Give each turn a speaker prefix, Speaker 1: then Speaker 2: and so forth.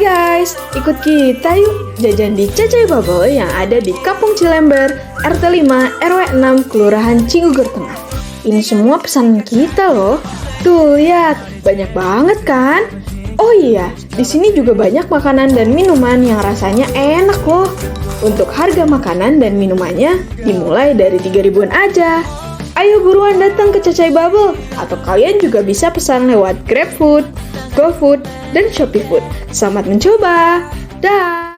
Speaker 1: guys, ikut kita yuk jajan di Cacai Bubble yang ada di Kampung Cilember, RT 5, RW 6, Kelurahan Cigugur Tengah. Ini semua pesanan kita loh. Tuh lihat, banyak banget kan? Oh iya, di sini juga banyak makanan dan minuman yang rasanya enak loh. Untuk harga makanan dan minumannya dimulai dari 3.000-an aja. Ayo buruan datang ke Cacai Bubble, atau kalian juga bisa pesan lewat GrabFood, GoFood, dan ShopeeFood. Selamat mencoba! Dah!